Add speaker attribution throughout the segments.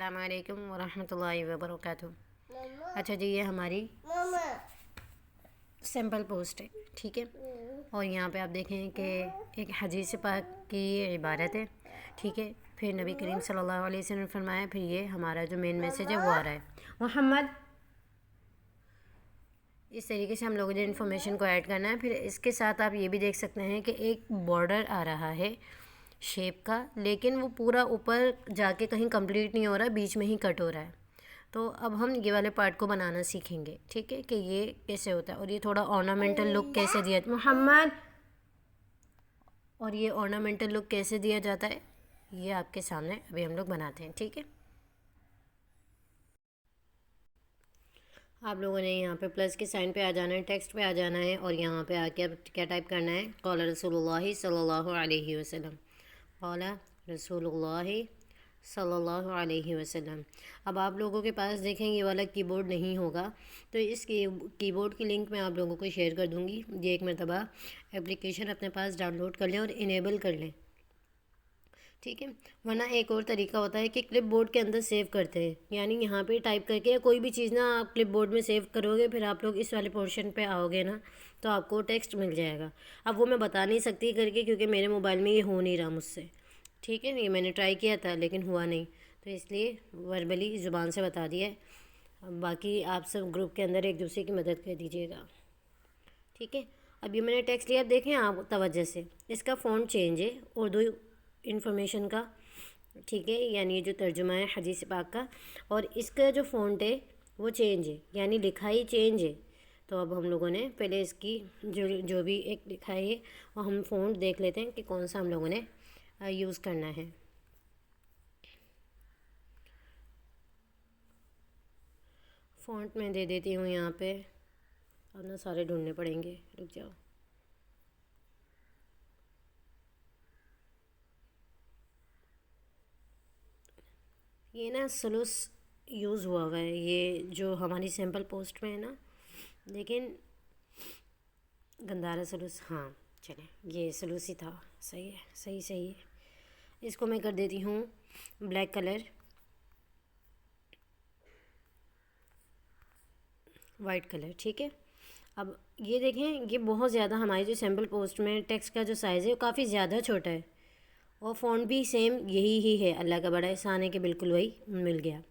Speaker 1: अस्सलाम वालेकुम वरहमतुल्लाहि वबरकातुहू। अच्छा जी, ये हमारी सिंपल पोस्ट है, ठीक है। और यहाँ पे आप देखें कि एक हदीस पाक की इबारत है, ठीक है। फिर नबी करीम सल्लल्लाहु अलैहि वसल्लम ने फरमाया, फिर ये हमारा जो मेन मैसेज है वो आ रहा है मोहम्मद। इस तरीके से हम लोगों ने इन्फॉर्मेशन को ऐड करना है। फिर इसके साथ आप ये भी देख सकते हैं कि एक बॉर्डर आ रहा है शेप का, लेकिन वो पूरा ऊपर जाके कहीं कंप्लीट नहीं हो रहा, बीच में ही कट हो रहा है। तो अब हम ये वाले पार्ट को बनाना सीखेंगे, ठीक है, कि ये कैसे होता है और ये थोड़ा ऑर्नामेंटल लुक कैसे दिया मोहम्मद, और ये ऑर्नामेंटल लुक कैसे दिया जाता है ये आपके सामने अभी हम लोग बनाते हैं, ठीक है। आप लोगों ने यहाँ पे प्लस के साइन पे आ जाना है, टेक्स्ट पे आ जाना है, और यहाँ पे आके अब क्या टाइप करना है, क़ाल रसूलुल्लाह सल्लल्लाहु अलैहि वसल्लम, क़ाल रसूलुल्लाह सल्लल्लाहु अलैहि वसल्लम। अब आप लोगों के पास देखें ये वाला कीबोर्ड नहीं होगा, तो इस कीबोर्ड की लिंक मैं आप लोगों को शेयर कर दूँगी। ये एक मरतबा एप्लीकेशन अपने पास डाउनलोड कर लें और इनेबल कर लें, ठीक है। वरना एक और तरीका होता है कि क्लिप बोर्ड के अंदर सेव करते हैं, यानी यहाँ पे टाइप करके या कोई भी चीज़ ना आप क्लिप बोर्ड में सेव करोगे, फिर आप लोग इस वाले पोर्शन पे आओगे ना तो आपको टेक्स्ट मिल जाएगा। अब वो मैं बता नहीं सकती करके, क्योंकि मेरे मोबाइल में ये हो नहीं रहा मुझसे, ठीक है। ये मैंने ट्राई किया था लेकिन हुआ नहीं, तो इसलिए वर्बली ज़ुबान से बता दिया है। बाकी आप सब ग्रुप के अंदर एक दूसरे की मदद कर दीजिएगा, ठीक है। अब ये मैंने टेक्स्ट लिया, देखें आप तवज्जो से, इसका फ़ॉन्ट चेंज है उर्दू इन्फॉर्मेशन का, ठीक है, यानी ये जो तर्जुमा है हदीस पाक का, और इसका जो फ़ॉन्ट है वो चेंज है, यानी लिखाई चेंज है। तो अब हम लोगों ने पहले इसकी जो भी एक लिखाई है वो हम फ़ॉन्ट देख लेते हैं कि कौन सा हम लोगों ने यूज़ करना है। फ़ॉन्ट मैं दे देती हूँ यहाँ पे, अब ना सारे ढूंढने पड़ेंगे, रुक जाओ। ये ना सलूस यूज़ हुआ हुआ है, ये जो हमारी सैम्पल पोस्ट में है ना, लेकिन गंदारा सलूस, हाँ चले ये सलूस ही था, सही है, सही सही है। इसको मैं कर देती हूँ ब्लैक कलर, वाइट कलर, ठीक है। अब ये देखें, ये बहुत ज़्यादा हमारी जो सैम्पल पोस्ट में टेक्स्ट का जो साइज़ है वो काफ़ी ज़्यादा छोटा है, और फ़ॉन्ट भी सेम यही ही है, अल्लाह का बड़ा एहसान है कि बिल्कुल वही मिल गया।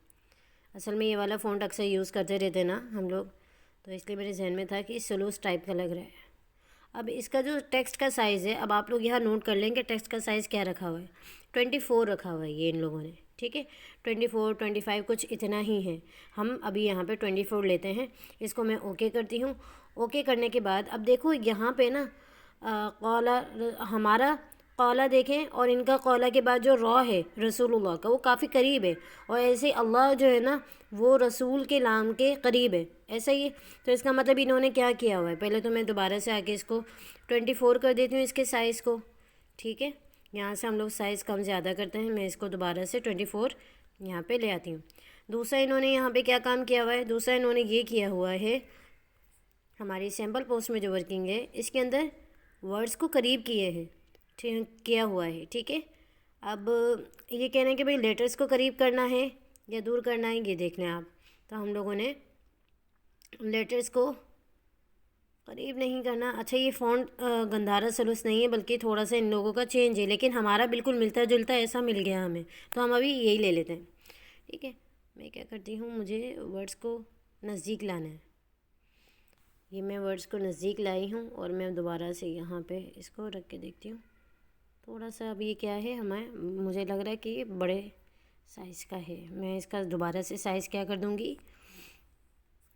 Speaker 1: असल में ये वाला फ़ॉन्ट अक्सर यूज़ करते रहते ना हम लोग, तो इसलिए मेरे जहन में था कि सलूस टाइप का लग रहा है। अब इसका जो टेक्स्ट का साइज़ है, अब आप लोग यहाँ नोट कर लेंगे टेक्स्ट का साइज़ क्या रखा हुआ है, 24 रखा हुआ है ये इन लोगों ने, ठीक है। 24 25 कुछ इतना ही है। हम अभी यहाँ पे 24 लेते हैं, इसको मैं ओके करती हूँ। ओके करने के बाद अब देखो यहाँ पे ना कौला, हमारा कौला देखें, और इनका कौला के बाद जो रॉ है रसूलुल्लाह का वो काफ़ी करीब है, और ऐसे अल्लाह जो है ना वो रसूल के नाम के करीब है, ऐसा ही है। तो इसका मतलब इन्होंने क्या किया हुआ है, पहले तो मैं दोबारा से आके इसको 24 कर देती हूँ इसके साइज़ को, ठीक है। यहाँ से हम लोग साइज़ कम ज़्यादा करते हैं, मैं इसको दोबारा से 24 यहाँ पे ले आती हूँ। दूसरा इन्होंने यहाँ पे क्या काम किया हुआ है, दूसरा इन्होंने ये किया हुआ है, हमारी सैम्पल पोस्ट में जो वर्किंग है इसके अंदर वर्ड्स को करीब किए हैं, ठीक किया हुआ है, ठीक है। अब ये कह रहे हैं कि भाई लेटर्स को करीब करना है या दूर करना है, ये देख लें आप। तो हम लोगों ने लेटर्स को करीब नहीं करना। अच्छा, ये फ़ॉन्ट गंधारा सलूस नहीं है, बल्कि थोड़ा सा इन लोगों का चेंज है, लेकिन हमारा बिल्कुल मिलता जुलता ऐसा मिल गया हमें, तो हम अभी यही ले लेते हैं, ठीक है। मैं क्या करती हूँ, मुझे वर्ड्स को नज़दीक लाना है, ये मैं वर्ड्स को नज़दीक लाई हूँ, और मैं दोबारा से यहाँ पे इसको रख के देखती हूँ थोड़ा सा। अब ये क्या है, हमें मुझे लग रहा है कि ये बड़े साइज़ का है, मैं इसका दोबारा से साइज़ क्या कर दूँगी,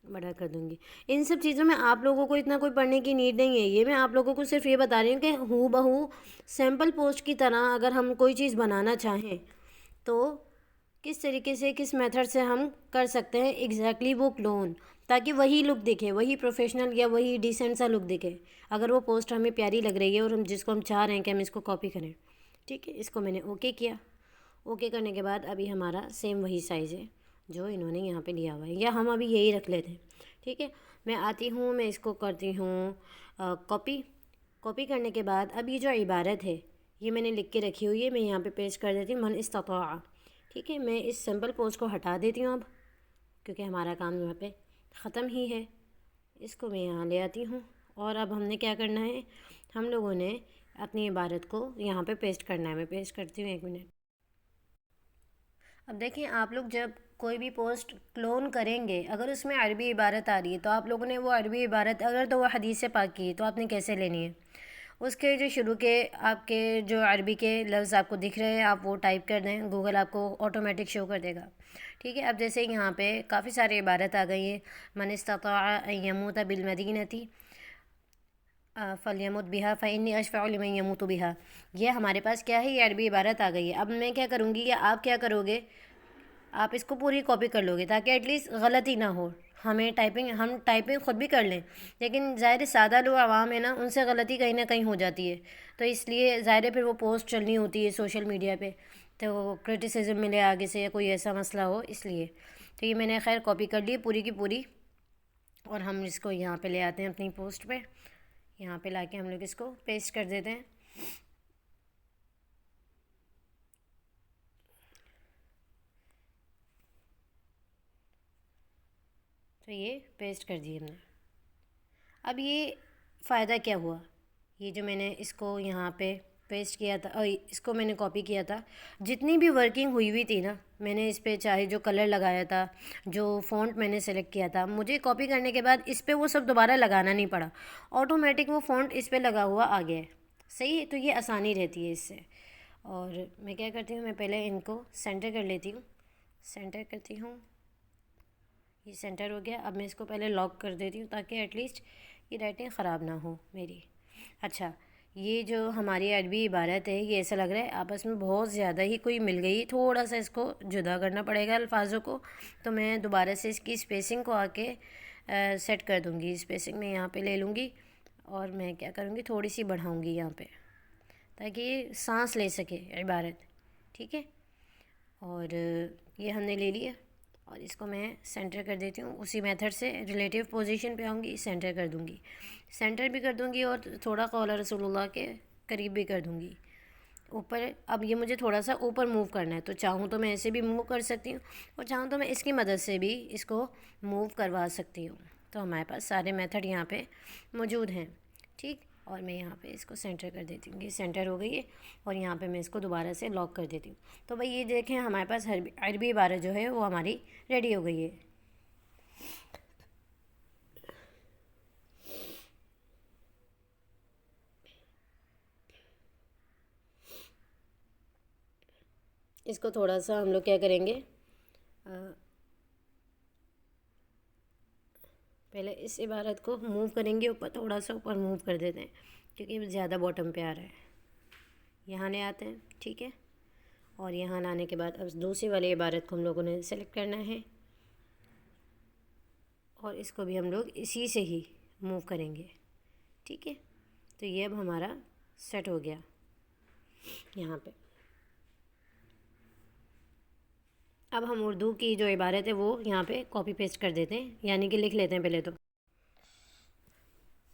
Speaker 1: बड़ा कर दूँगी। इन सब चीज़ों में आप लोगों को इतना कोई पढ़ने की नीड नहीं है, ये मैं आप लोगों को सिर्फ ये बता रही हूँ कि हूँ बहू सैम्पल पोस्ट की तरह अगर हम कोई चीज़ बनाना चाहें तो किस तरीके से, किस मेथड से हम कर सकते हैं एग्जैक्टली वो क्लोन, ताकि वही लुक दिखे, वही प्रोफेशनल या वही डिसेंट सा लुक दिखे। अगर वो पोस्ट हमें प्यारी लग रही है और हम जिसको हम चाह रहे हैं कि हम इसको कॉपी करें, ठीक है। इसको मैंने ओके किया। ओके करने के बाद अभी हमारा सेम वही साइज़ है जो इन्होंने यहाँ पे लिया हुआ है, या हम अभी यही रख लेते हैं, ठीक है। मैं आती हूँ, मैं इसको करती हूँ कॉपी। कॉपी करने के बाद अब ये जो इबारत है ये मैंने लिख के रखी हुई है, मैं यहाँ पे पेस्ट कर देती हूँ, मन इस्तता, ठीक है, मैं इस सिंपल पोस्ट को हटा देती हूँ अब, क्योंकि हमारा काम यहाँ पे ख़त्म ही है। इसको मैं यहाँ ले आती हूँ और अब हमने क्या करना है, हम लोगों ने अपनी इबारत को यहाँ पे पेस्ट करना है। मैं पेस्ट करती हूँ, 1 मिनट। अब देखिए, आप लोग जब कोई भी पोस्ट क्लोन करेंगे, अगर उसमें अरबी इबारत आ रही है तो आप लोगों ने वो अरबी इबारत, अगर तो वो हदीस से पाक की है तो आपने कैसे लेनी है, उसके जो शुरू के आपके जो अरबी के लफ्ज़ आपको दिख रहे हैं आप वो टाइप कर दें, गूगल आपको ऑटोमेटिक शो कर देगा। ठीक है, अब जैसे यहाँ पे काफ़ी सारी इबारत आ गई है, मन इस्तता अन यमूत बिलमदीनती फ़लयमुत बिहा फ़इन्नी अशफ़अ लिमन यमूतु बिहा। ये हमारे पास क्या है, ये अरबी इबारत आ गई है। अब मैं क्या करूँगी या आप क्या करोगे, आप इसको पूरी कॉपी कर लोगे ताकि एटलीस्ट गलती ना हो। हम टाइपिंग ख़ुद भी कर लें, लेकिन ज़ाहिर सादा लोग आवाम है ना, उनसे गलती कहीं ना कहीं हो जाती है, तो इसलिए ज़ाहिर फिर वो पोस्ट चलनी होती है सोशल मीडिया पे, तो क्रिटिसिज्म मिले आगे से या कोई ऐसा मसला हो, इसलिए। तो ये मैंने खैर कॉपी कर ली पूरी की पूरी, और हम इसको यहाँ पे ले आते हैं अपनी पोस्ट पे। यहाँ पे लाके हम लोग इसको पेस्ट कर देते हैं। तो ये पेस्ट कर दिए हमने। अब ये फ़ायदा क्या हुआ, ये जो मैंने इसको यहाँ पे पेस्ट किया था और इसको मैंने कॉपी किया था, जितनी भी वर्किंग हुई थी ना, मैंने इस पे चाहे जो कलर लगाया था, जो फ़ॉन्ट मैंने सेलेक्ट किया था, मुझे कॉपी करने के बाद इस पे वो सब दोबारा लगाना नहीं पड़ा, ऑटोमेटिक वो फ़ॉन्ट इस पे लगा हुआ आ गया है। सही है, तो ये आसानी रहती है इससे। और मैं क्या करती हूँ, मैं पहले इनको सेंटर कर लेती हूँ, सेंटर करती हूँ, ये सेंटर हो गया। अब मैं इसको पहले लॉक कर देती हूँ ताकि एटलीस्ट ये राइटिंग ख़राब ना हो मेरी। अच्छा, ये जो हमारी अरबी इबारत है, ये ऐसा लग रहा है आपस में बहुत ज़्यादा ही कोई मिल गई, थोड़ा सा इसको जुदा करना पड़ेगा अल्फाजों को। तो मैं दोबारा से इसकी स्पेसिंग को आके सेट कर दूँगी। स्पेसिंग मैं यहाँ पे ले लूँगी और मैं क्या करूँगी, थोड़ी सी बढ़ाऊँगी यहाँ पे, ताकि ये सांस ले सके इबारत। ठीक है, और ये हमने ले लिया और इसको मैं सेंटर कर देती हूँ। उसी मेथड से रिलेटिव पोजीशन पे आऊँगी, सेंटर कर दूँगी, सेंटर भी कर दूँगी और थोड़ा कौला रसूलुल्लाह के करीब भी कर दूँगी ऊपर। अब ये मुझे थोड़ा सा ऊपर मूव करना है, तो चाहूँ तो मैं ऐसे भी मूव कर सकती हूँ और चाहूँ तो मैं इसकी मदद से भी इसको मूव करवा सकती हूँ। तो हमारे पास सारे मेथड यहाँ पे मौजूद हैं। ठीक, और मैं यहाँ पे इसको सेंटर कर देती हूँ, ये सेंटर हो गई है, और यहाँ पे मैं इसको दोबारा से लॉक कर देती हूँ। तो भाई ये देखें, हमारे पास अरबी इबारत जो है वो हमारी रेडी हो गई है। इसको थोड़ा सा हम लोग क्या करेंगे, पहले इस इबारत को मूव करेंगे ऊपर, थोड़ा सा ऊपर मूव कर देते हैं क्योंकि ज़्यादा बॉटम पे आ रहा है। यहाँ ले आते हैं, ठीक है, और यहाँ लाने के बाद अब दूसरी वाली इबारत को हम लोगों ने सेलेक्ट करना है और इसको भी हम लोग इसी से ही मूव करेंगे। ठीक है, तो ये अब हमारा सेट हो गया यहाँ पे। अब हम उर्दू की जो इबारत है वो यहाँ पे कॉपी पेस्ट कर देते हैं, यानी कि लिख लेते हैं पहले तो।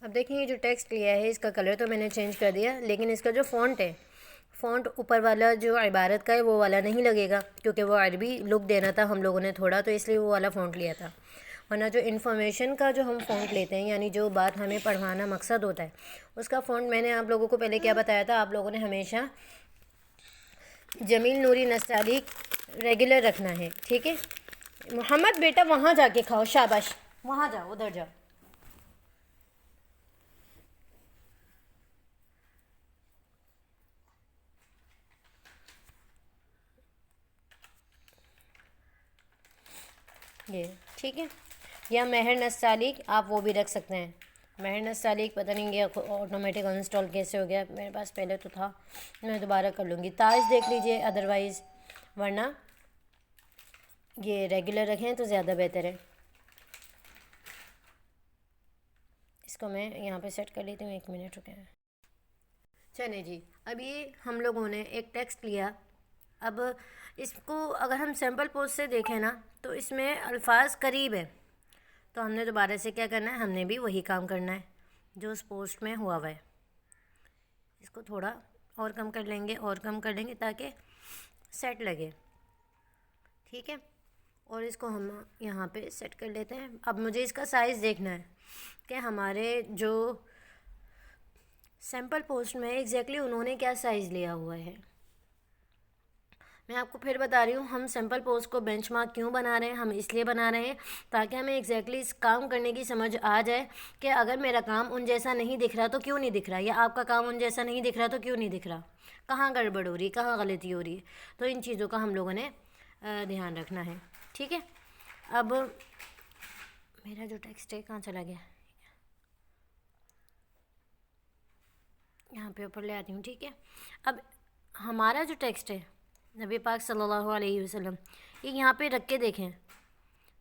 Speaker 1: अब देखिए, ये जो टेक्स्ट लिया है इसका कलर तो मैंने चेंज कर दिया, लेकिन इसका जो फ़ॉन्ट है, फ़ॉन्ट ऊपर वाला जो इबारत का है वो वाला नहीं लगेगा, क्योंकि वो अरबी लुक देना था हम लोगों ने थोड़ा, तो इसलिए वो वाला फ़ॉन्ट लिया था। वरना जो इन्फॉर्मेशन का जो हम फ़ॉन्ट लेते हैं, यानी जो बात हमें पढ़वाना मकसद होता है, उसका फ़ॉन्ट मैंने आप लोगों को पहले क्या बताया था, आप लोगों ने हमेशा जमील नूरी नस्तालिक रेगुलर रखना है। ठीक है, मोहम्मद बेटा वहाँ जाके खाओ, शाबाश, वहाँ जाओ, उधर जाओ। ये ठीक है, या महर नस्तालिक आप वो भी रख सकते हैं। महर नस्तालिक पता नहीं ये ऑटोमेटिक इंस्टॉल कैसे हो गया, मेरे पास पहले तो था, मैं दोबारा कर लूँगी। ताज देख लीजिए अदरवाइज़, वरना ये रेगुलर रखें तो ज़्यादा बेहतर है। इसको मैं यहाँ पे सेट कर लेती हूँ, 1 मिनट रुके। चले जी, अब ये हम लोगों ने एक टेक्स्ट लिया। अब इसको अगर हम सैम्पल पोस्ट से देखें ना, तो इसमें अल्फाज करीब है, तो हमने दोबारा से क्या करना है, हमने भी वही काम करना है जो उस पोस्ट में हुआ है। इसको थोड़ा और कम कर लेंगे, और कम कर लेंगे ताकि सेट लगे। ठीक है। और इसको हम यहाँ पे सेट कर लेते हैं। अब मुझे इसका साइज़ देखना है कि हमारे जो सैम्पल पोस्ट में एग्जैक्टली उन्होंने क्या साइज़ लिया हुआ है। मैं आपको फिर बता रही हूँ, हम सैम्पल पोस्ट को बेंचमार्क क्यों बना रहे हैं। हम इसलिए बना रहे हैं ताकि हमें एग्जैक्टली इस काम करने की समझ आ जाए कि अगर मेरा काम उन जैसा नहीं दिख रहा तो क्यों नहीं दिख रहा, या आपका काम उन जैसा नहीं दिख रहा तो क्यों नहीं दिख रहा, कहाँ गड़बड़ हो रही है, कहाँ गलती हो रही है। तो इन चीज़ों का हम लोगों ने ध्यान रखना है। ठीक है। अब मेरा जो टेक्स्ट है कहाँ चला गया, यहाँ पे ऊपर ले आती हूँ। ठीक है। अब हमारा जो टेक्स्ट है नबी पाक सल्लल्लाहु अलैहि वसल्लम, ये यहाँ पे रख के देखें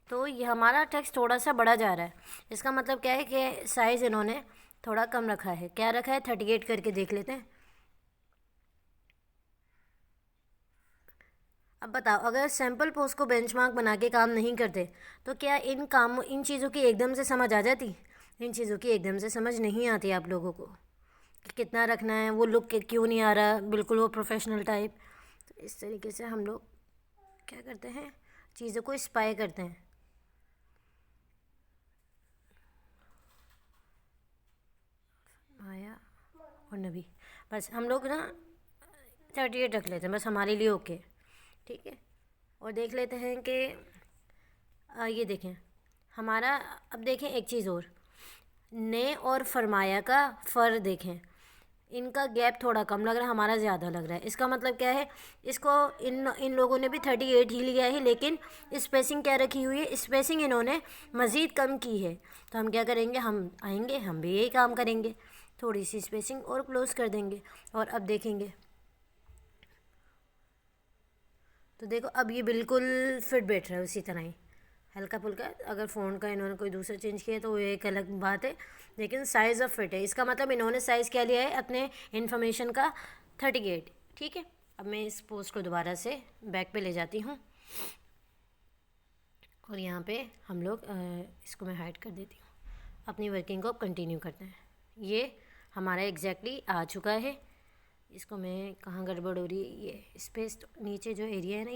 Speaker 1: तो ये हमारा टेक्स्ट थोड़ा सा बढ़ा जा रहा है। इसका मतलब क्या है कि साइज़ इन्होंने थोड़ा कम रखा है। क्या रखा है, 38 करके देख लेते हैं। अब बताओ, अगर सैम्पल पोस्ट को बेंचमार्क बना के काम नहीं करते तो क्या इन चीज़ों की एकदम से समझ आ जाती। इन चीज़ों की एकदम से समझ नहीं आती आप लोगों को कि कितना रखना है, वो लुक क्यों नहीं आ रहा बिल्कुल वो प्रोफेशनल टाइप। तो इस तरीके से हम लोग क्या करते हैं, चीज़ों को स्पाई करते हैं। आया और नबी, बस हम लोग ना 38 रख लेते हैं, बस हमारे लिए ओके। ठीक है। और देख लेते हैं कि ये देखें हमारा, अब देखें एक चीज़ और, ने और फरमाया का फ़र देखें, इनका गैप थोड़ा कम लग रहा है, हमारा ज़्यादा लग रहा है। इसका मतलब क्या है, इसको इन लोगों ने भी 38 ही लिया है, लेकिन स्पेसिंग क्या रखी हुई है, स्पेसिंग इन्होंने मज़ीद कम की है। तो हम क्या करेंगे, हम आएंगे, हम भी यही काम करेंगे, थोड़ी सी स्पेसिंग और क्लोज़ कर देंगे। और अब देखेंगे तो देखो अब ये बिल्कुल फिट बैठ रहा है उसी तरह ही, हल्का फुल्का। अगर फ़ोन का इन्होंने कोई दूसरा चेंज किया तो ये एक अलग बात है, लेकिन साइज़ ऑफ फिट है। इसका मतलब इन्होंने साइज़ क्या लिया है अपने इन्फॉर्मेशन का, 38। ठीक है। अब मैं इस पोस्ट को दोबारा से बैक पे ले जाती हूँ और यहाँ पे हम लोग इसको मैं हाइड कर देती हूँ। अपनी वर्किंग को अब कंटिन्यू करते हैं। ये हमारा एग्जैक्टली आ चुका है। इसको मैं, कहाँ गड़बड़ हो रही है, ये स्पेस नीचे जो एरिया है ना,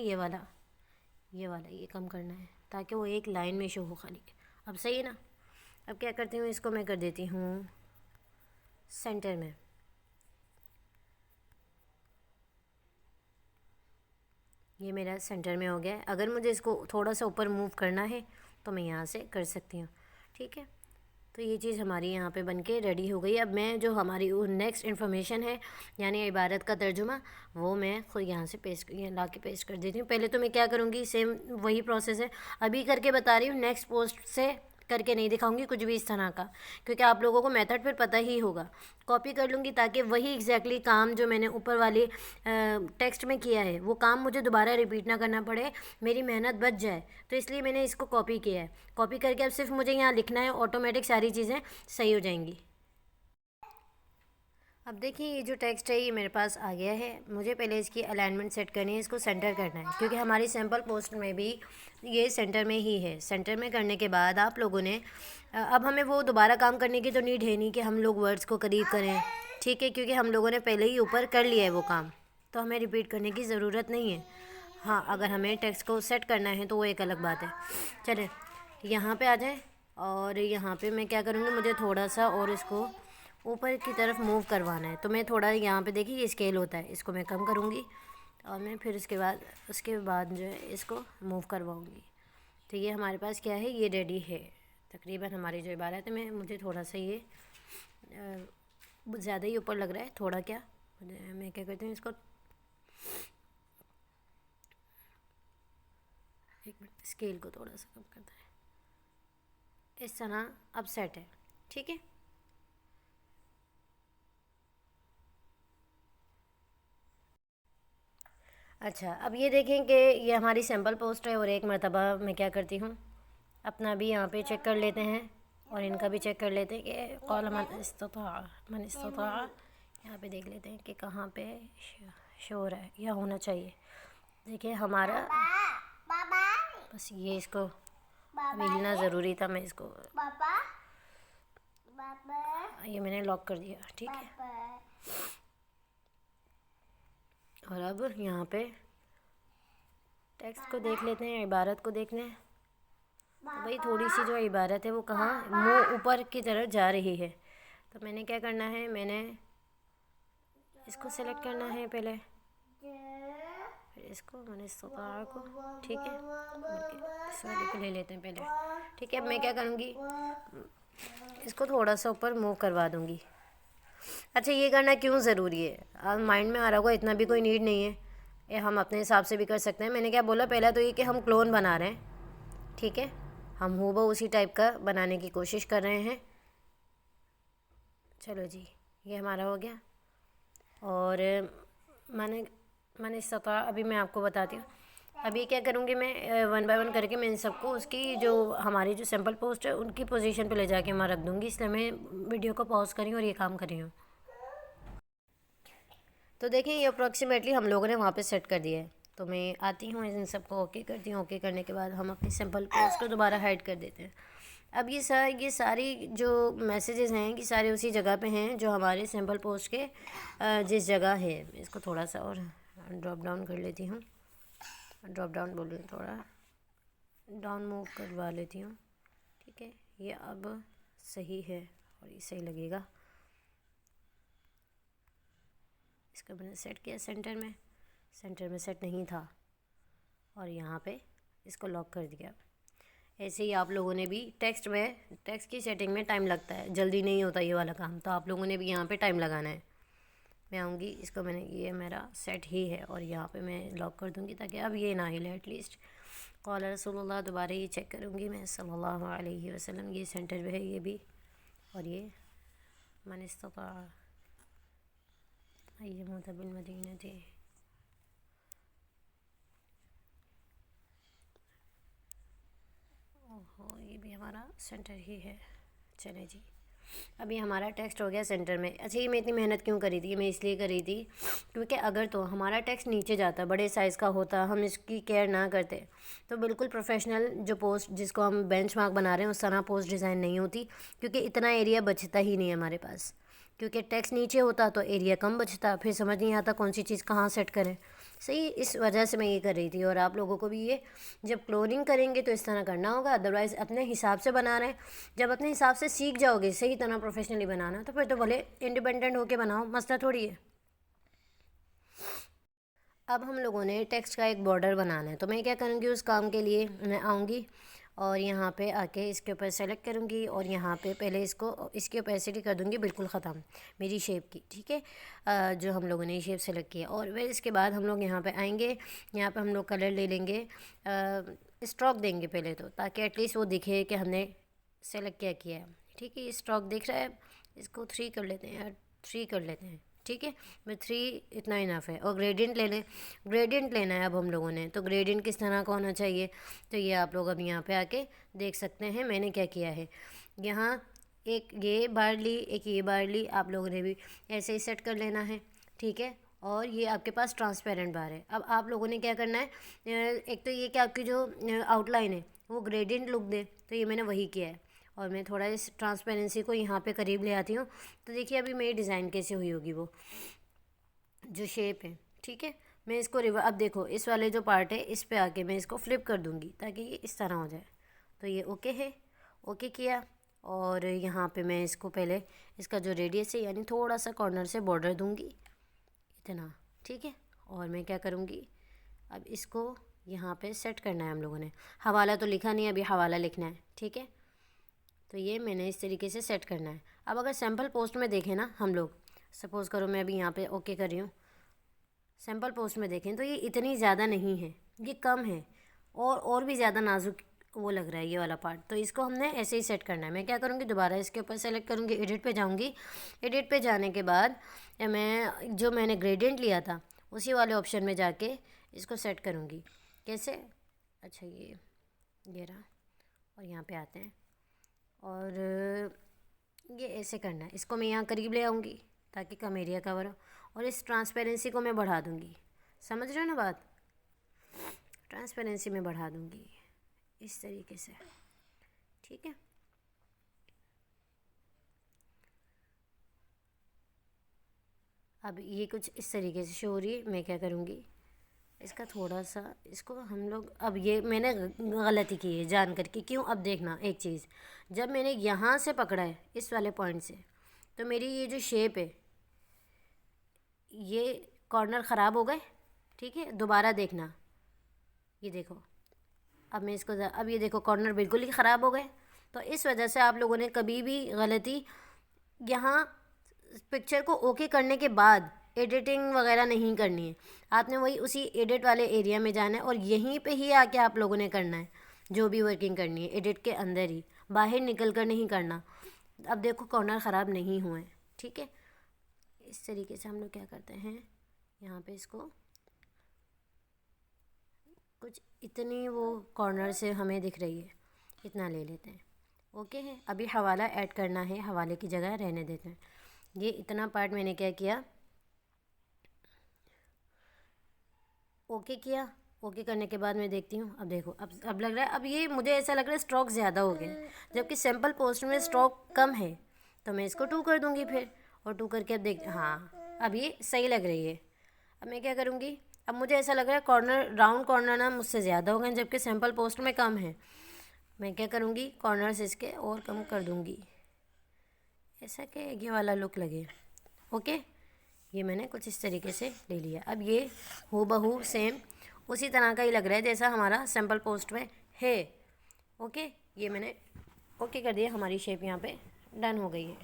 Speaker 1: ये कम करना है ताकि वो एक लाइन में शो हो खाली। अब सही है ना। अब क्या करती हूँ, इसको मैं कर देती हूँ सेंटर में। ये मेरा सेंटर में हो गया है। अगर मुझे इसको थोड़ा सा ऊपर मूव करना है तो मैं यहाँ से कर सकती हूँ। ठीक है। तो ये चीज़ हमारी यहाँ पे बनके रेडी हो गई। अब मैं जो हमारी वो नेक्स्ट इन्फॉर्मेशन है, यानी इबारत का तर्जुमा, वो मैं खुद यहाँ से पेस्ट ला के पेस्ट कर देती हूँ। पहले तो मैं क्या करूँगी, सेम वही प्रोसेस है अभी करके बता रही हूँ, नेक्स्ट पोस्ट से करके नहीं दिखाऊंगी कुछ भी इस तरह का, क्योंकि आप लोगों को मेथड फिर पता ही होगा। कॉपी कर लूँगी ताकि वही एग्जैक्टली काम जो मैंने ऊपर वाली टेक्स्ट में किया है वो काम मुझे दोबारा रिपीट ना करना पड़े, मेरी मेहनत बच जाए। तो इसलिए मैंने इसको कॉपी किया है। कॉपी करके अब सिर्फ मुझे यहाँ लिखना है, ऑटोमेटिक सारी चीज़ें सही हो जाएंगी। अब देखिए ये जो टेक्स्ट है ये मेरे पास आ गया है। मुझे पहले इसकी अलाइनमेंट सेट करनी है, इसको सेंटर करना है, क्योंकि हमारी सैम्पल पोस्ट में भी ये सेंटर में ही है। सेंटर में करने के बाद आप लोगों ने अब हमें वो दोबारा काम करने की तो नीड है नहीं कि हम लोग वर्ड्स को करीब करें। ठीक है, क्योंकि हम लोगों ने पहले ही ऊपर कर लिया है वो काम, तो हमें रिपीट करने की ज़रूरत नहीं है। हाँ, अगर हमें टेक्स्ट को सेट करना है तो वो एक अलग बात है। चलें यहाँ पे आ जाएं और यहाँ पे मैं क्या करूँगी, मुझे थोड़ा सा और इसको ऊपर की तरफ मूव करवाना है। तो मैं थोड़ा यहाँ पे देखिए ये स्केल होता है, इसको मैं कम करूँगी और मैं फिर उसके बाद जो है इसको मूव करवाऊँगी। तो ये हमारे पास क्या है, ये रेडी है तकरीबन हमारी जो इबारत है। मुझे थोड़ा सा ये ज़्यादा ही ऊपर लग रहा है, थोड़ा क्या, मैं क्या करती हूँ इसको एक मिनट, स्केल को थोड़ा सा कम करता है, इस तरह अब सेट है। ठीक है। अच्छा, अब ये देखें कि ये हमारी सैम्पल पोस्ट है और एक मरतबा मैं क्या करती हूँ, अपना भी यहाँ पे चेक कर लेते हैं और इनका भी चेक कर लेते हैं कि कौल मन इस्तता, यहाँ पे देख लेते हैं कि कहाँ पे शो हो रहा है या होना चाहिए। देखिए हमारा बस ये, इसको मिलना ज़रूरी था, मैं इसको ये मैंने लॉक कर दिया। ठीक है। और अब यहाँ पे टेक्स्ट को देख लेते हैं, इबारत को देख लें। तो भाई थोड़ी सी जो इबारत है वो कहाँ मुँह ऊपर की तरफ जा रही है। तो मैंने क्या करना है, मैंने इसको सेलेक्ट करना है पहले, फिर इसको मैंने इस्तिताअ को, ठीक है, बल्कि इस वाले को ले लेते हैं पहले, ठीक है। अब मैं क्या करूँगी, इसको थोड़ा सा ऊपर मूव करवा दूँगी। अच्छा, ये करना क्यों ज़रूरी है, अब माइंड में आ रहा होगा इतना भी कोई नीड नहीं है, ये हम अपने हिसाब से भी कर सकते हैं। मैंने क्या बोला, पहला तो ये कि हम क्लोन बना रहे हैं, ठीक है, हम हूबहू उसी टाइप का बनाने की कोशिश कर रहे हैं। चलो जी, ये हमारा हो गया। और मैंने इस्तिताअ, अभी मैं आपको बताती हूँ। अभी क्या करूँगी मैं, वन बाय वन करके मैं इन सबको उसकी जो हमारी जो सैम्पल पोस्ट है उनकी पोजीशन पे ले जाके वहाँ रख दूँगी, इसलिए मैं वीडियो को पॉज करी और ये काम करी हूँ। तो देखें, ये अप्रॉक्सीमेटली हम लोगों ने वहाँ पे सेट कर दिया है। तो मैं आती हूँ, इन सबको ओके करती हूँ। ओके करने के बाद हम अपनी सैम्पल पोस्ट को दोबारा हाइड कर देते हैं। अब ये सारी जो मैसेजेस हैं कि सारे उसी जगह पे हैं जो हमारे सैम्पल पोस्ट के जिस जगह है। इसको थोड़ा सा और ड्रॉप डाउन कर लेती हूँ, ड्रॉप डाउन बोल रही हूँ, थोड़ा डाउन मूव करवा लेती हूँ, ठीक है। ये अब सही है और ये सही लगेगा। इसको मैंने सेट किया सेंटर में सेट नहीं था और यहाँ पे इसको लॉक कर दिया। ऐसे ही आप लोगों ने भी टेक्स्ट की सेटिंग में टाइम लगता है, जल्दी नहीं होता ये वाला काम, तो आप लोगों ने भी यहाँ पे टाइम लगाना है। मैं आऊँगी, इसको मैंने, ये मेरा सेट ही है और यहाँ पे मैं लॉक कर दूँगी ताकि अब ये ना हिले एटलीस्ट। क़ाल रसूलुल्लाह, दोबारा ये चेक करूँगी मैं सल्लल्लाहु अलैहि वसल्लम, ये सेंटर पे है ये भी, और ये मन इस्तताअ अय्यमुत बिल मदीनति। ओहो, ये भी हमारा सेंटर ही है। चले जी, अभी हमारा टेक्स्ट हो गया सेंटर में। अच्छा, ये मैं इतनी मेहनत क्यों करी थी, मैं इसलिए करी थी क्योंकि अगर तो हमारा टेक्स्ट नीचे जाता, बड़े साइज़ का होता, हम इसकी केयर ना करते, तो बिल्कुल प्रोफेशनल जो पोस्ट जिसको हम बेंचमार्क बना रहे हैं उस तरह पोस्ट डिज़ाइन नहीं होती, क्योंकि इतना एरिया बचता ही नहीं है हमारे पास। क्योंकि टेक्स्ट नीचे होता तो एरिया कम बचता, फिर समझ नहीं आता कौन सी चीज़ कहाँ सेट करें। सही, इस वजह से मैं ये कर रही थी। और आप लोगों को भी ये, जब क्लोनिंग करेंगे तो इस तरह करना होगा, अदरवाइज़ अपने हिसाब से बना रहे हैं। जब अपने हिसाब से सीख जाओगे सही तरह प्रोफेशनली बनाना, तो फिर तो भले इंडिपेंडेंट होके बनाओ, मसला थोड़ी है। अब हम लोगों ने टेक्स्ट का एक बॉर्डर बनाना है, तो मैं क्या करूँगी, उस काम के लिए मैं आऊँगी और यहाँ पे आके इसके ऊपर सेलेक्ट करूँगी और यहाँ पे पहले इसकी ओपेसिटी कर दूँगी बिल्कुल ख़त्म मेरी शेप की, ठीक है, जो हम लोगों ने ये शेप सेलेक्ट किया। और फिर इसके बाद हम लोग यहाँ पे आएंगे, यहाँ पे हम लोग कलर ले लेंगे, स्ट्रोक देंगे पहले तो, ताकि एटलीस्ट वो दिखे कि हमने सेलेक्ट क्या किया है, ठीक है। ये स्ट्रोक दिख रहा है, इसको 3 कर लेते हैं, 3 कर लेते हैं, ठीक है। मैं 3 इतना इनफ है। और ग्रेडियंट ले लें, ग्रेडियंट लेना है अब हम लोगों ने, तो ग्रेडियंट किस तरह का होना चाहिए, तो ये आप लोग अब यहाँ पे आके देख सकते हैं मैंने क्या किया है। यहाँ एक ये बार ली, एक ये बार ली, आप लोगों ने भी ऐसे ही सेट कर लेना है, ठीक है। और ये आपके पास ट्रांसपेरेंट बार है। अब आप लोगों ने क्या करना है, एक तो ये कि आपकी जो आउटलाइन है वो ग्रेडियंट लुक दे, तो ये मैंने वही किया है। और मैं थोड़ा इस ट्रांसपेरेंसी को यहाँ पे करीब ले आती हूँ, तो देखिए अभी मेरी डिज़ाइन कैसे हुई होगी, वो जो शेप है, ठीक है। मैं इसको अब देखो, इस वाले जो पार्ट है इस पे आके मैं इसको फ्लिप कर दूँगी ताकि ये इस तरह हो जाए। तो ये ओके है, ओके किया। और यहाँ पे मैं इसको पहले इसका जो रेडियस है यानी थोड़ा सा कॉर्नर से बॉर्डर दूँगी इतना, ठीक है। और मैं क्या करूँगी, अब इसको यहाँ पे सेट करना है हम लोगों ने। हवाला तो लिखा नहीं है, अभी हवाला लिखना है, ठीक है। तो ये मैंने इस तरीके से सेट करना है। अब अगर सैम्पल पोस्ट में देखें ना हम लोग, सपोज़ करो मैं अभी यहाँ पे ओके कर रही हूँ, सैम्पल पोस्ट में देखें तो ये इतनी ज़्यादा नहीं है, ये कम है, और भी ज़्यादा नाजुक वो लग रहा है ये वाला पार्ट। तो इसको हमने ऐसे ही सेट करना है। मैं क्या करूँगी, दोबारा इसके ऊपर सेलेक्ट करूँगी, एडिट पे जाऊँगी। एडिट पे जाने के बाद मैंने ग्रेडियंट लिया था उसी वाले ऑप्शन में जाके इसको सेट करूँगी। कैसे, अच्छा ये रहा, और यहाँ पे आते हैं और ये ऐसे करना है। इसको मैं यहाँ करीब ले आऊँगी ताकि कम एरिया कवर हो, और इस ट्रांसपेरेंसी को मैं बढ़ा दूँगी। समझ रहे हो ना बात, ट्रांसपेरेंसी में बढ़ा दूँगी इस तरीके से, ठीक है। अब ये कुछ इस तरीके से शो हो रही है। मैं क्या करूँगी, इसका थोड़ा सा इसको हम लोग, अब ये मैंने गलती की है जान करके। क्यों? अब देखना एक चीज़, जब मैंने यहाँ से पकड़ा है इस वाले पॉइंट से, तो मेरी ये जो शेप है ये कॉर्नर ख़राब हो गए। ठीक है, दोबारा देखना, ये देखो। अब मैं इसको अब ये देखो कॉर्नर बिल्कुल ही ख़राब हो गए। तो इस वजह से आप लोगों ने कभी भी गलती, यहाँ पिक्चर को ओके करने के बाद एडिटिंग वगैरह नहीं करनी है। आपने वही उसी एडिट वाले एरिया में जाना है और यहीं पे ही आके आप लोगों ने करना है जो भी वर्किंग करनी है, एडिट के अंदर ही, बाहर निकल कर नहीं करना। अब देखो कॉर्नर ख़राब नहीं हुए। ठीक है, इस तरीके से हम लोग क्या करते हैं, यहाँ पे इसको कुछ इतनी वो कॉर्नर से हमें दिख रही है, इतना ले लेते हैं। ओके है, अभी हवाला ऐड करना है, हवाले की जगह रहने देते हैं। ये इतना पार्ट मैंने क्या किया, ओके किया। ओके करने के बाद मैं देखती हूँ, अब देखो अब लग रहा है, अब ये मुझे ऐसा लग रहा है स्ट्रोक ज़्यादा हो गया, जबकि सिंपल पोस्ट में स्ट्रोक कम है। तो मैं इसको 2 कर दूँगी फिर, और 2 करके अब देख, हाँ अब ये सही लग रही है। अब मैं क्या करूँगी, अब मुझे ऐसा लग रहा है कॉर्नर, राउंड कॉर्नर ना मुझसे ज़्यादा हो गए, जबकि सिंपल पोस्ट में कम है। मैं क्या करूँगी, कॉर्नर्स इसके और कम कर दूँगी, ऐसा कि ये वाला लुक लगे। ओके, ये मैंने कुछ इस तरीके से ले लिया। अब ये हूबहू सेम उसी तरह का ही लग रहा है जैसा हमारा सिंपल पोस्ट में है। ओके, ये मैंने ओके कर दिया, हमारी शेप यहाँ पे डन हो गई है।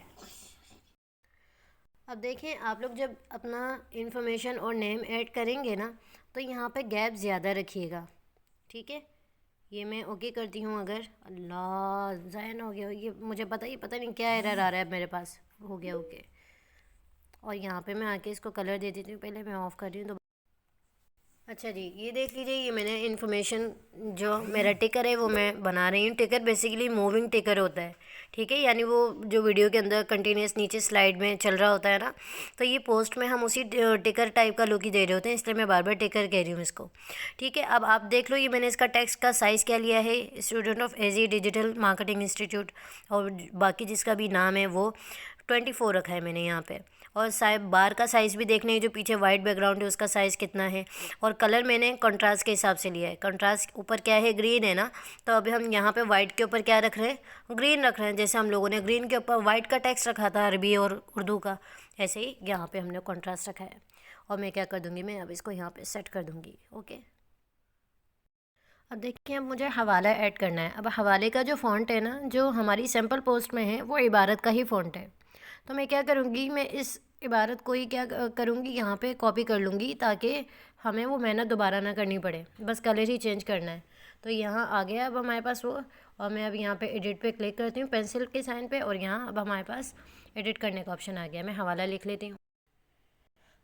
Speaker 1: अब देखें, आप लोग जब अपना इंफॉर्मेशन और नेम ऐड करेंगे ना, तो यहाँ पे गैप ज़्यादा रखिएगा। ठीक है, ये मैं ओके करती हूँ। अगर अल्लाह ज़ायन हो गया, ये मुझे पता नहीं क्या एरर आ रहा है मेरे पास। हो गया ओके। और यहाँ पे मैं आके इसको कलर दे देती हूँ, पहले मैं ऑफ़ कर रही हूँ तो। अच्छा जी, ये देख लीजिए, ये मैंने इन्फॉर्मेशन जो मेरा टिकर है वो मैं बना रही हूँ। टिकर बेसिकली मूविंग टिकर होता है। ठीक है, यानी वो जो वीडियो के अंदर कंटिन्यूस नीचे स्लाइड में चल रहा होता है ना, तो ये पोस्ट में हम उसी टिकर टाइप का लुक ही दे रहे होते हैं, इसलिए मैं बार बार टिकर कह रही हूँ इसको। ठीक है, अब आप देख लो, ये मैंने इसका टेक्स्ट का साइज़ क्या लिया है, student of AG digital marketing institute, और बाकी जिसका भी नाम है वो 24 रखा है मैंने यहाँ पे। और साइड बार का साइज़ भी देखने, जो पीछे वाइट बैकग्राउंड है उसका साइज़ कितना है। और कलर मैंने कंट्रास्ट के हिसाब से लिया है। कंट्रास्ट ऊपर क्या है, ग्रीन है ना, तो अभी हम यहाँ पे वाइट के ऊपर क्या रख रहे हैं, ग्रीन रख रहे हैं। जैसे हम लोगों ने ग्रीन के ऊपर वाइट का टेक्स्ट रखा था अरबी और उर्दू का, ऐसे ही यहाँ पे हमने कंट्रास्ट रखा है। और मैं क्या कर दूँगी, मैं अब इसको यहाँ पे सेट कर दूँगी। ओके, अब देखिए, अब मुझे हवाला ऐड करना है। अब हवाले का जो फ़ॉन्ट है ना, जो हमारी सैम्पल पोस्ट में है, वो इबारत का ही फ़ॉन्ट है। तो मैं क्या करूँगी, मैं इस इबारत को ही क्या करूँगी, यहाँ पे कॉपी कर लूँगी, ताकि हमें वो मेहनत दोबारा ना करनी पड़े, बस कलर ही चेंज करना है। तो यहाँ आ गया अब हमारे पास वो, और मैं अब यहाँ पे एडिट पे क्लिक करती हूँ पेंसिल के साइन पे, और यहाँ अब हमारे पास एडिट करने का ऑप्शन आ गया। मैं हवाला लिख लेती हूँ।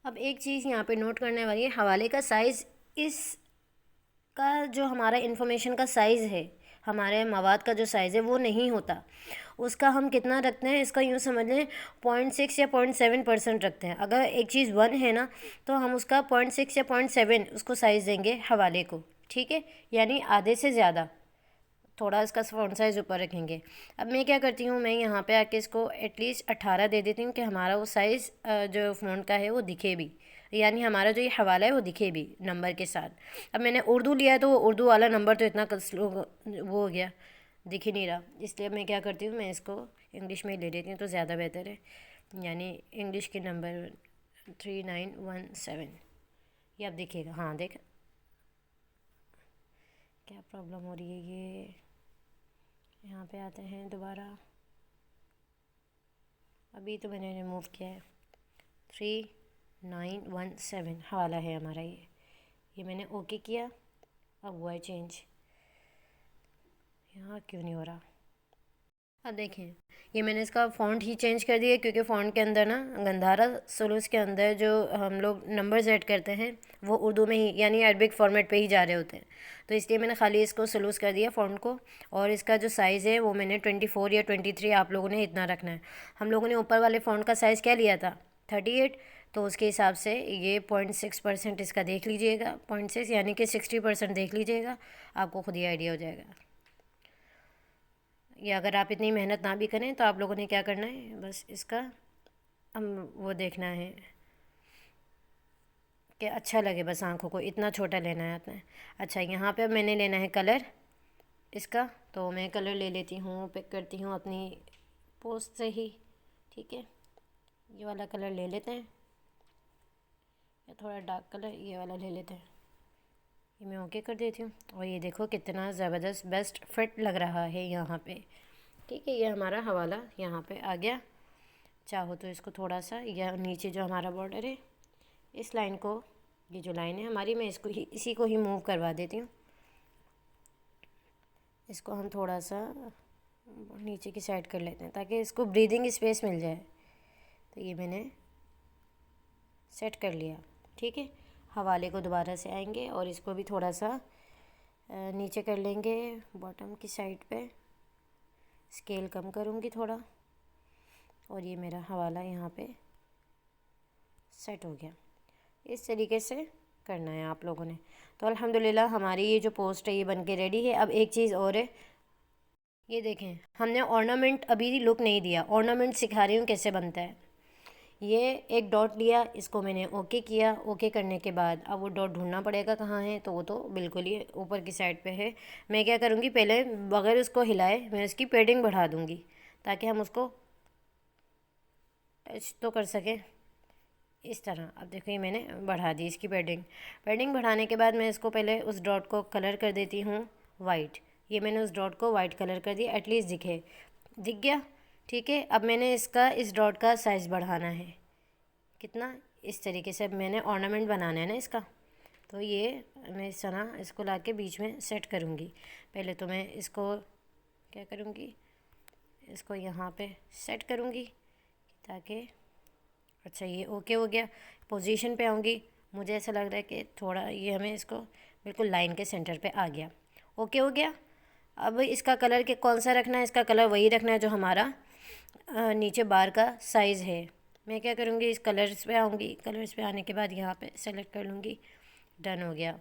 Speaker 1: अब एक चीज़ यहाँ पे नोट करने वाली है, हवाले का साइज़, इस का जो हमारा इन्फॉर्मेशन का साइज़ है, हमारे मवाद का जो साइज़ है वो नहीं होता। उसका हम कितना रखते हैं, इसका यूँ समझ लें 0.6 या 0.7% रखते हैं। अगर एक चीज़ 1 है ना, तो हम उसका 0.6 या 0.7 उसको साइज़ देंगे हवाले को। ठीक है, यानी आधे से ज़्यादा, थोड़ा इसका फ़ॉन्ट साइज़ ऊपर रखेंगे। अब मैं क्या करती हूँ, मैं यहाँ पे आके इसको एटलीस्ट 18 दे देती हूँ कि हमारा वो साइज़ जो फ़ॉन्ट का है वो दिखे भी, यानी हमारा जो ये हवाला है वो दिखे भी नंबर के साथ। अब मैंने उर्दू लिया है तो वो उर्दू वाला नंबर तो इतना स्लो वो हो गया, दिख ही नहीं रहा। इसलिए मैं क्या करती हूँ, मैं इसको इंग्लिश में ले लेती हूँ तो ज़्यादा बेहतर है। यानी इंग्लिश के नंबर 3917, ये अब दिखेगा। हाँ देख, क्या प्रॉब्लम हो रही है, ये यहाँ पे आते हैं दोबारा। अभी तो मैंने रिमूव किया है। 3917 हवाला है हमारा ये मैंने ओके किया। अब हुआ है चेंज, यहाँ क्यों नहीं हो रहा। अब देखें, ये मैंने इसका फ़ॉन्ट ही चेंज कर दिया, क्योंकि फ़ॉन्ट के अंदर ना गंधारा सुलूस के अंदर जो हम लोग नंबर्स ऐड करते हैं वो उर्दू में ही, यानी अरबिक फॉर्मेट पे ही जा रहे होते हैं। तो इसलिए मैंने खाली इसको सुलूस कर दिया फ़ॉन्ट को। और इसका जो साइज़ है वो मैंने 24 या 23, आप लोगों ने इतना रखना है। हम लोगों ने ऊपर वाले फ़ॉन्ट का साइज़ क्या लिया था, 38, तो उसके हिसाब से ये 0.6% इसका देख लीजिएगा, 0.6 यानी कि 60% देख लीजिएगा, आपको खुद ही आइडिया हो जाएगा। या अगर आप इतनी मेहनत ना भी करें तो आप लोगों ने क्या करना है, बस इसका हम वो देखना है कि अच्छा लगे, बस आँखों को इतना छोटा लेना है आपने। अच्छा, यहाँ पे अब मैंने लेना है कलर इसका, तो मैं कलर ले लेती हूँ, पिक करती हूँ अपनी पोस्ट से ही। ठीक है, ये वाला कलर ले लेते हैं, या थोड़ा डार्क कलर ये वाला ले लेते हैं। ये मैं ओके कर देती हूँ, और ये देखो कितना ज़बरदस्त बेस्ट फिट लग रहा है यहाँ पे। ठीक है, ये हमारा हवाला यहाँ पे आ गया। चाहो तो इसको थोड़ा सा, या नीचे जो हमारा बॉर्डर है इस लाइन को, ये जो लाइन है हमारी, मैं इसको ही, इसी को ही मूव करवा देती हूँ। इसको हम थोड़ा सा नीचे की साइड कर लेते हैं ताकि इसको ब्रीदिंग स्पेस मिल जाए। तो ये मैंने सेट कर लिया। ठीक है, हवाले को दोबारा से आएंगे और इसको भी थोड़ा सा नीचे कर लेंगे बॉटम की साइड पे। स्केल कम करूँगी थोड़ा, और ये मेरा हवाला यहाँ पे सेट हो गया। इस तरीके से करना है आप लोगों ने। तो अल्हम्दुलिल्लाह हमारी ये जो पोस्ट है ये बन के रेडी है। अब एक चीज़ और है, ये देखें हमने ऑर्नामेंट अभी लुक नहीं दिया, ऑर्नामेंट सिखा रही हूँ कैसे बनता है। ये एक डॉट लिया, इसको मैंने ओके किया। ओके करने के बाद अब वो डॉट ढूंढना पड़ेगा कहाँ है, तो वो तो बिल्कुल ही ऊपर की साइड पे है। मैं क्या करूँगी, पहले बगैर उसको हिलाए मैं उसकी पेडिंग बढ़ा दूँगी ताकि हम उसको टच तो कर सकें इस तरह। अब देखो ये मैंने बढ़ा दी इसकी पेडिंग। पेडिंग बढ़ाने के बाद मैं इसको पहले उस डॉट को कलर कर देती हूँ वाइट। ये मैंने उस डॉट को वाइट कलर कर दिया, एटलीस्ट दिख गया। ठीक है, अब मैंने इसका इस डॉट का साइज़ बढ़ाना है। कितना, इस तरीके से अब मैंने ऑर्नामेंट बनाना है ना इसका। तो ये मैं इस तरह इसको ला के बीच में सेट करूँगी। पहले तो मैं इसको क्या करूँगी, इसको यहाँ पे सेट करूँगी ताकि, अच्छा ये ओके हो गया। पोजीशन पे आऊँगी, मुझे ऐसा लग रहा है कि थोड़ा ये हमें इसको बिल्कुल लाइन के सेंटर पे आ गया। ओके हो गया। अब इसका कलर के कौन सा रखना है, इसका कलर वही रखना है जो हमारा नीचे बार का साइज़ है। मैं क्या करूँगी, इस कलर्स पे आऊँगी, कलर्स पे आने के बाद यहाँ पे सेलेक्ट कर लूँगी। डन हो गया।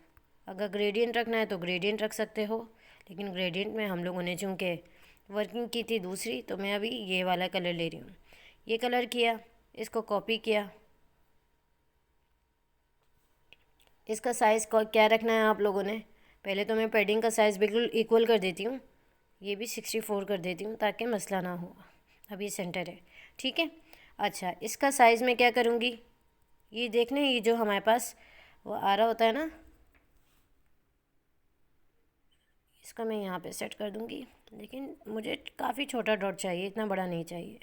Speaker 1: अगर ग्रेडियंट रखना है तो ग्रेडियंट रख सकते हो, लेकिन ग्रेडियंट में हम लोगों ने चूँकि वर्किंग की थी दूसरी, तो मैं अभी ये वाला कलर ले रही हूँ। ये कलर किया, इसको कॉपी किया। इसका साइज़ क्या रखना है आप लोगों ने, पहले तो मैं पैडिंग का साइज़ बिल्कुल इक्वल कर देती हूँ, ये भी 64 कर देती हूँ ताकि मसला ना हो। अब ये सेंटर है। ठीक है, अच्छा इसका साइज़ मैं क्या करूँगी, ये देख लें, ये जो हमारे पास वो आ रहा होता है ना, इसका मैं यहाँ पे सेट कर दूँगी। लेकिन मुझे काफ़ी छोटा डॉट चाहिए, इतना बड़ा नहीं चाहिए।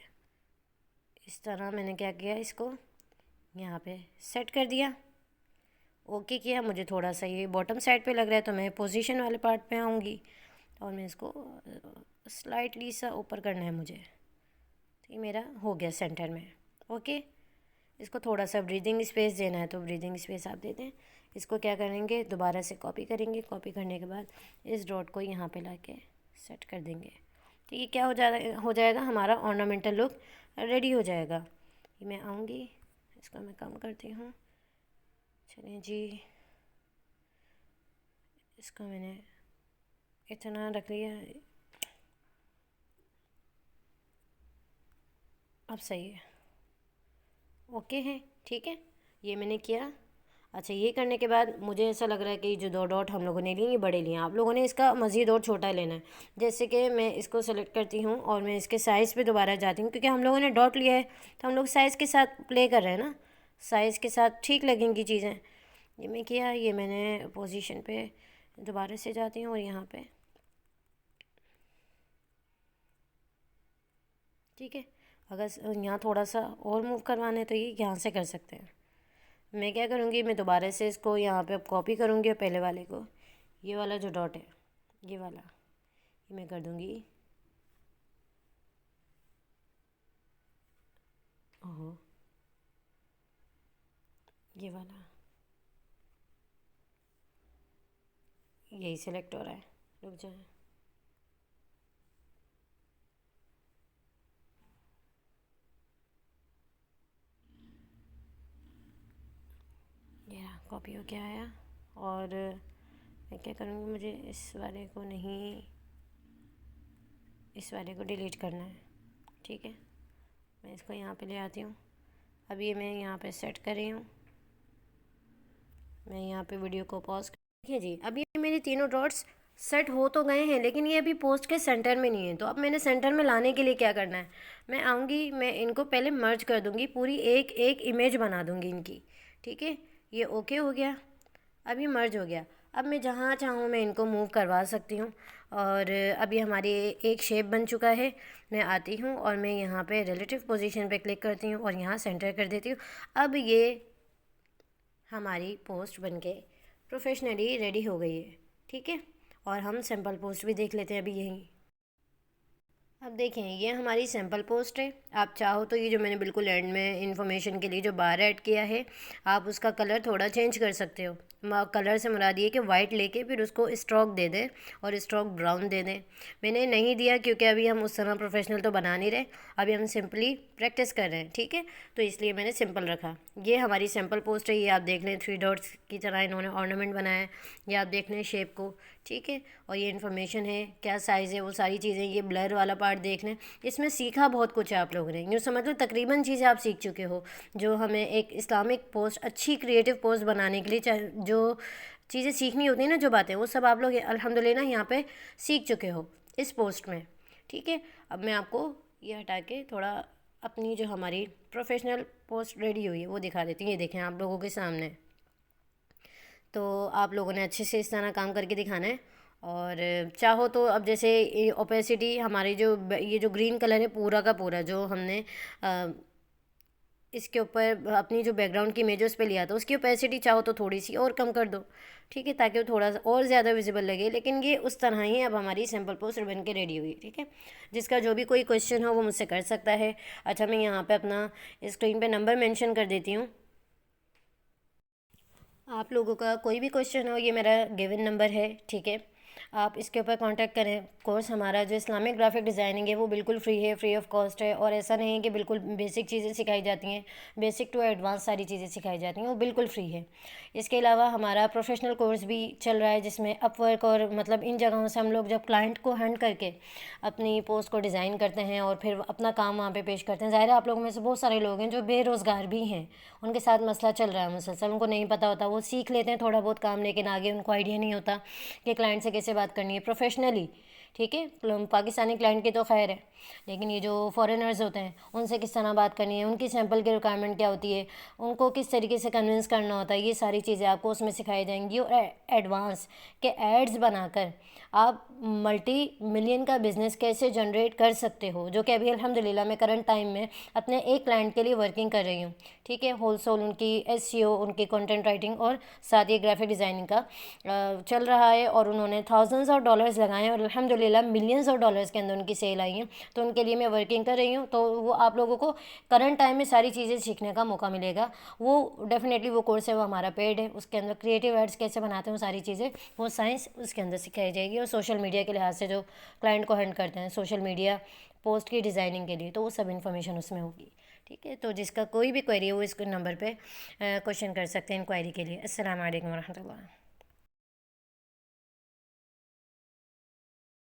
Speaker 1: इस तरह मैंने क्या किया, इसको यहाँ पे सेट कर दिया, ओके किया। मुझे थोड़ा सा ये बॉटम साइड पे लग रहा है तो मैं पोजीशन वाले पार्ट पे आऊँगी और मैं इसको स्लाइटली सा ऊपर करना है मुझे। तो ये मेरा हो गया सेंटर में। ओके, इसको थोड़ा सा ब्रीदिंग स्पेस देना है तो ब्रीदिंग स्पेस आप दे दें। इसको क्या करेंगे, दोबारा से कॉपी करेंगे। कॉपी करने के बाद इस डॉट को यहाँ पे लाके सेट कर देंगे। तो ये क्या हो जाएगा हमारा ऑर्नामेंटल लुक रेडी हो जाएगा। ये मैं आऊँगी, इसको मैं कम करती हूँ। चलिए जी, इसको मैंने इतना रख लिया, अब सही है, ओके है। ठीक है, ये मैंने किया। अच्छा, ये करने के बाद मुझे ऐसा लग रहा है कि जो दो डॉट हम लोगों ने लिए ये बड़े लिए, आप लोगों ने इसका मज़ीद और छोटा लेना है। जैसे कि मैं इसको सेलेक्ट करती हूँ और मैं इसके साइज़ पे दोबारा जाती हूँ, क्योंकि हम लोगों ने डॉट लिया है तो हम लोग साइज़ के साथ प्ले कर रहे हैं ना, साइज़ के साथ ठीक लगेंगी चीज़ें। ये मैं किया, ये मैंने पोजीशन पे दोबारा से जाती हूँ और यहाँ पे, ठीक है। अगर यहाँ थोड़ा सा और मूव करवाना है तो ये यहाँ से कर सकते हैं। मैं क्या करूँगी, मैं दोबारा से इसको यहाँ पे अब कॉपी करूँगी और पहले वाले को, ये वाला जो डॉट है ये वाला, ये मैं कर दूँगी, ओहो ये वाला, यही सिलेक्ट हो रहा है, रुक जाए। ये कॉपी हो गया आया। और मैं क्या करूँगी, मुझे इस वाले को नहीं, इस वाले को डिलीट करना है। ठीक है, मैं इसको यहाँ पे ले आती हूँ। अब ये मैं यहाँ पे सेट कर रही हूँ। मैं यहाँ पे वीडियो को पॉज देखिए जी। अब ये मेरे तीनों डॉट्स सेट हो तो गए हैं, लेकिन ये अभी पोस्ट के सेंटर में नहीं है। तो अब मैंने सेंटर में लाने के लिए क्या करना है, मैं आऊँगी, मैं इनको पहले मर्ज कर दूँगी, पूरी एक एक इमेज बना दूँगी इनकी। ठीक है, ये ओके हो गया। अब ये मर्ज हो गया। अब मैं जहाँ चाहूँ मैं इनको मूव करवा सकती हूँ। और अब ये हमारी एक शेप बन चुका है। मैं आती हूँ और मैं यहाँ पे रिलेटिव पोजीशन पे क्लिक करती हूँ और यहाँ सेंटर कर देती हूँ। अब ये हमारी पोस्ट बनके प्रोफेशनली रेडी हो गई है। ठीक है, और हम सैम्पल पोस्ट भी देख लेते हैं अभी यहीं। अब देखें, ये हमारी सैम्पल पोस्ट है। आप चाहो तो ये जो मैंने बिल्कुल एंड में इंफॉर्मेशन के लिए जो बार ऐड किया है, आप उसका कलर थोड़ा चेंज कर सकते हो। कलर से मुराद ये कि वाइट लेके फिर उसको स्ट्रोक दे दें और स्ट्रोक ब्राउन दे दें। मैंने नहीं दिया क्योंकि अभी हम उस तरह प्रोफेशनल तो बना नहीं रहे, अभी हम सिंपली प्रैक्टिस कर रहे हैं। ठीक है, तो इसलिए मैंने सिंपल रखा। ये हमारी सैम्पल पोस्ट है। ये आप देख लें 3 डॉट्स की तरह इन्होंने ऑर्नामेंट बनाया है। ये आप देख लें शेप को। ठीक है, और ये इन्फॉर्मेशन है, क्या साइज़ है, वो सारी चीज़ें। ये ब्लर वाला पार्ट देख लें। इसमें सीखा बहुत कुछ है आप लोगों ने, यूँ समझ लो तकरीबन चीज़ें आप सीख चुके हो, जो हमें एक इस्लामिक पोस्ट, अच्छी क्रिएटिव पोस्ट बनाने के लिए जो चीज़ें सीखनी होती हैं ना, जो बातें, वो सब आप लोग अल्हम्दुलिल्लाह यहाँ पे सीख चुके हो इस पोस्ट में। ठीक है, अब मैं आपको ये हटा के थोड़ा अपनी जो हमारी प्रोफेशनल पोस्ट रेडी हुई है वो दिखा देती हूँ। ये देखें आप लोगों के सामने। तो आप लोगों ने अच्छे से इस तरह काम करके दिखाना है। और चाहो तो अब जैसे ओपेसिटी हमारी जो ये जो ग्रीन कलर है पूरा का पूरा जो हमने इसके ऊपर अपनी जो बैकग्राउंड की इमेज उस पर लिया था, उसकी ओपेसिटी चाहो तो थोड़ी सी और कम कर दो। ठीक है, ताकि वो थोड़ा सा और ज़्यादा विजिबल लगे। लेकिन ये उस तरह ही अब हमारी सैम्पल पोस्ट बन के रेडी हुई। ठीक है, जिसका जो भी कोई क्वेश्चन हो वो मुझसे कर सकता है। अच्छा, मैं यहाँ पे अपना स्क्रीन पे नंबर मेंशन कर देती हूँ। आप लोगों का कोई भी क्वेश्चन हो, ये मेरा गिवन नंबर है। ठीक है, आप इसके ऊपर कांटेक्ट करें। कोर्स हमारा जो इस्लामिक ग्राफिक डिज़ाइनिंग है वो बिल्कुल फ्री है, फ्री ऑफ कॉस्ट है। और ऐसा नहीं है कि बिल्कुल बेसिक चीज़ें सिखाई जाती हैं, बेसिक टू एडवांस सारी चीज़ें सिखाई जाती हैं, वो बिल्कुल फ्री है। इसके अलावा हमारा प्रोफेशनल कोर्स भी चल रहा है, जिसमें अपवर्क और मतलब इन जगहों से हम लोग जब क्लाइंट को हैंड करके अपनी पोस्ट को डिज़ाइन करते हैं और फिर अपना काम वहाँ पे पेश करते हैं। ज़ाहिर है आप लोगों में से बहुत सारे लोग हैं जो बेरोज़गार भी हैं, उनके साथ मसला चल रहा है मुसलसल, उनको नहीं पता होता, वो सीख लेते हैं थोड़ा बहुत काम, लेकिन आगे उनको आइडिया नहीं होता कि क्लाइंट से कैसे बात करनी है प्रोफेशनली। ठीक है, पाकिस्तानी क्लाइंट की तो खैर है, लेकिन ये जो फॉरेनर्स होते हैं उनसे किस तरह बात करनी है, उनकी सैंपल की रिक्वायरमेंट क्या होती है, उनको किस तरीके से कन्विंस करना होता है, ये सारी चीज़ें आपको उसमें सिखाई जाएंगी। और एडवांस के एड्स बनाकर आप मल्टी मिलियन का बिज़नेस कैसे जनरेट कर सकते हो, जो कि अभी अल्हम्दुलिल्लाह मैं करंट टाइम में अपने एक क्लाइंट के लिए वर्किंग कर रही हूँ। ठीक है, होलसेल उनकी SEO, उनकी कंटेंट राइटिंग और साथ ही ग्राफिक डिज़ाइनिंग का चल रहा है। और उन्होंने थाउजेंड्स ऑफ डॉलर्स लगाए हैं और अल्हम्दुलिल्लाह मिलियंस ऑफ डॉलर्स के अंदर उनकी सेल आई है। तो उनके लिए मैं वर्किंग कर रही हूँ। तो वो आप लोगों को करंट टाइम में सारी चीज़ें सीखने का मौका मिलेगा। वो डेफिनेटली वो कोर्स है, वो हमारा पेड है। उसके अंदर क्रिएटिव एड्स कैसे बनाते हैं वो सारी चीज़ें, वो साइंस उसके अंदर सिखाई जाएगी। और सोशल मीडिया के लिहाज से जो क्लाइंट को हैंड करते हैं सोशल मीडिया पोस्ट की डिज़ाइनिंग के लिए, तो वो सब इन्फॉर्मेशन उसमें होगी। ठीक है, तो जिसका कोई भी क्वेरी हो इस नंबर पे क्वेश्चन कर सकते हैं इंक्वायरी के लिए। अस्सलाम वालेकुम रहमतुल्लाह।